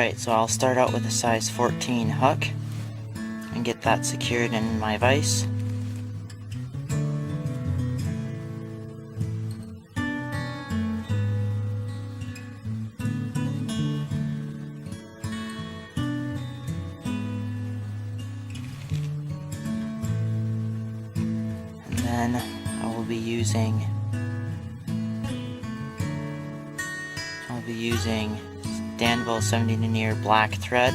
Alright, so I'll start out with a size 14 hook and get that secured in my vise. And then I will be using Danville 70 denier black thread.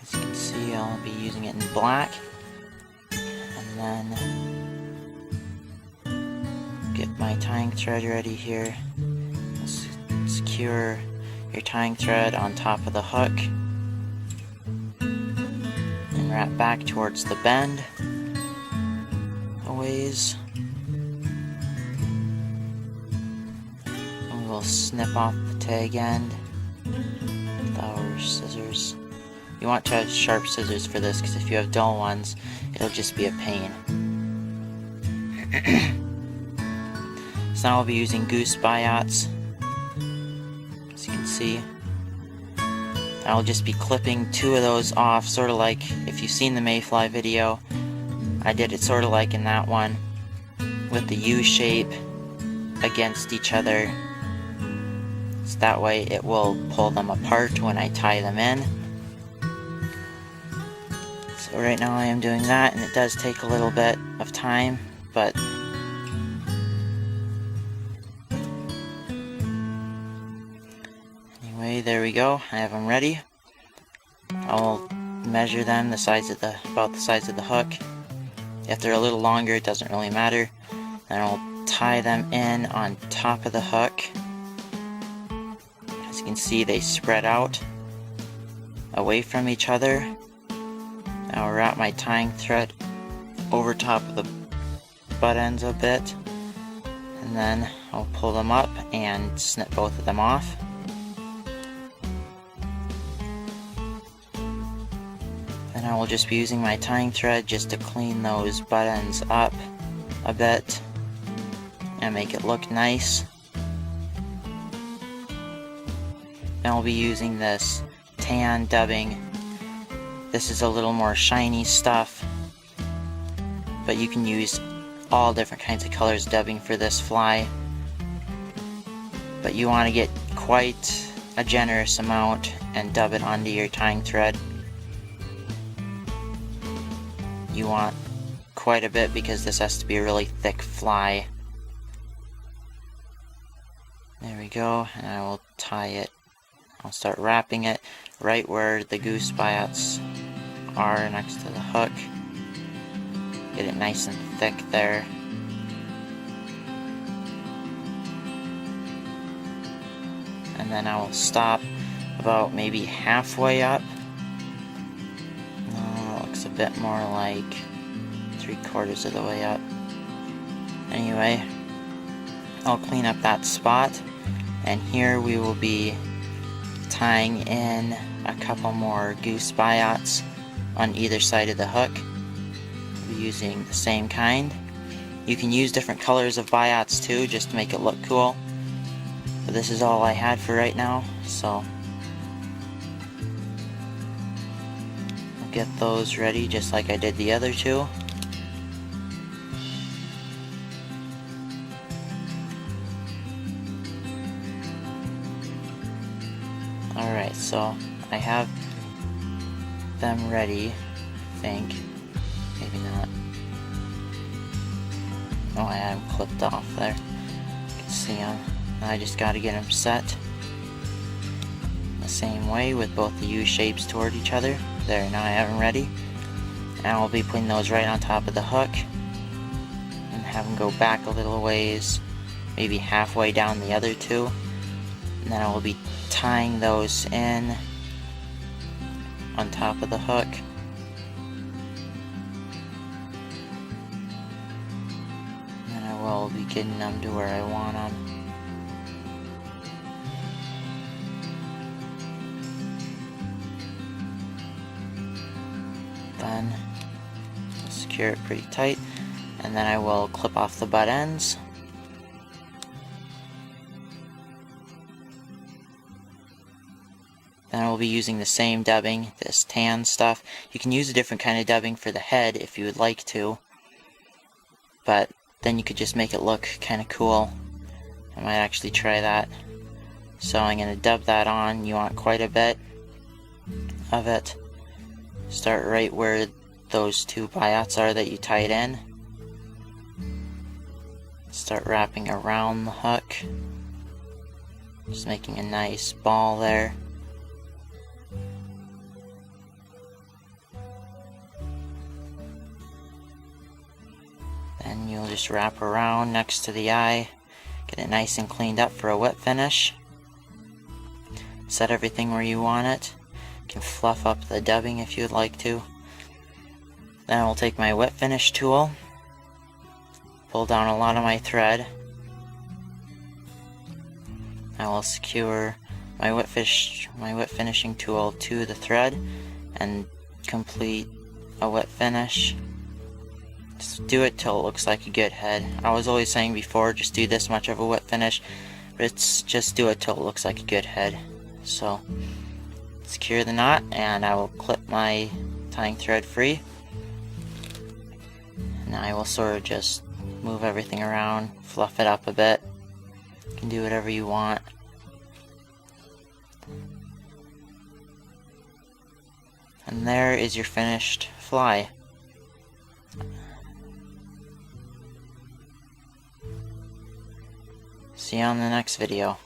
As you can see, I'll be using it in black. And then get my tying thread ready here. Secure your tying thread on top of the hook and wrap back towards the bend a ways. We'll snip off the tag end with our scissors. You want to have sharp scissors for this, because if you have dull ones, it'll just be a pain. So now I'll be using goose biots. As you can see, I'll just be clipping 2 of those off, sort of like if you've seen the mayfly video. I did it sort of like in that one, with the U shape against each other. So that way it will pull them apart when I tie them in. So right now I am doing that, and it does take a little bit of time, but anyway, there we go. I have them ready. I'll measure them about the size of the hook. If they're a little longer, it doesn't really matter. Then I'll tie them in on top of the hook. As you can see, they spread out away from each other. I'll wrap my tying thread over top of the butt ends a bit, and then I'll pull them up and snip both of them off. And I will just be using my tying thread just to clean those butt ends up a bit and make it look nice. And I'll be using this tan dubbing. This is a little more shiny stuff, but you can use all different kinds of colors dubbing for this fly. But you want to get quite a generous amount and dub it onto your tying thread. You want quite a bit because this has to be a really thick fly. There we go, and I will tie it. I'll start wrapping it right where the goose biots are next to the hook. Get it nice and thick there. And then I will stop about maybe halfway up. No, it looks a bit more like 3/4 of the way up. Anyway, I'll clean up that spot, and here we will be tying in a couple more goose biots on either side of the hook. We'll be using the same kind. You can use different colors of biots too, just to make it look cool. But this is all I had for right now, so I'll get those ready just like I did the other 2. Alright, so I have them ready, I think. Maybe not. Oh, I had them clipped off there. You can see them. I just gotta get them set the same way with both the U shapes toward each other. There, now I have them ready. And I'll be putting those right on top of the hook and have them go back a little ways, maybe halfway down the other 2. And then I will be tying those in on top of the hook. And then I will be getting them to where I want them. Then secure it pretty tight, and then I will clip off the butt ends. Then we'll be using the same dubbing, this tan stuff. You can use a different kind of dubbing for the head if you would like to, but then you could just make it look kind of cool. I might actually try that. So I'm going to dub that on. You want quite a bit of it. Start right where those two biots are that you tied in. Start wrapping around the hook. Just making a nice ball there. Then you'll just wrap around next to the eye. Get it nice and cleaned up for a wet finish. Set everything where you want it. You can fluff up the dubbing if you'd like to. Then I will take my wet finish tool, pull down a lot of my thread. I will secure my wet finishing tool to the thread and complete a wet finish. Just do it till it looks like a good head. I was always saying before, just do this much of a wet finish, but it's just do it till it looks like a good head. So secure the knot, and I will clip my tying thread free. And I will sort of just move everything around, fluff it up a bit. You can do whatever you want. And there is your finished fly. See you on the next video.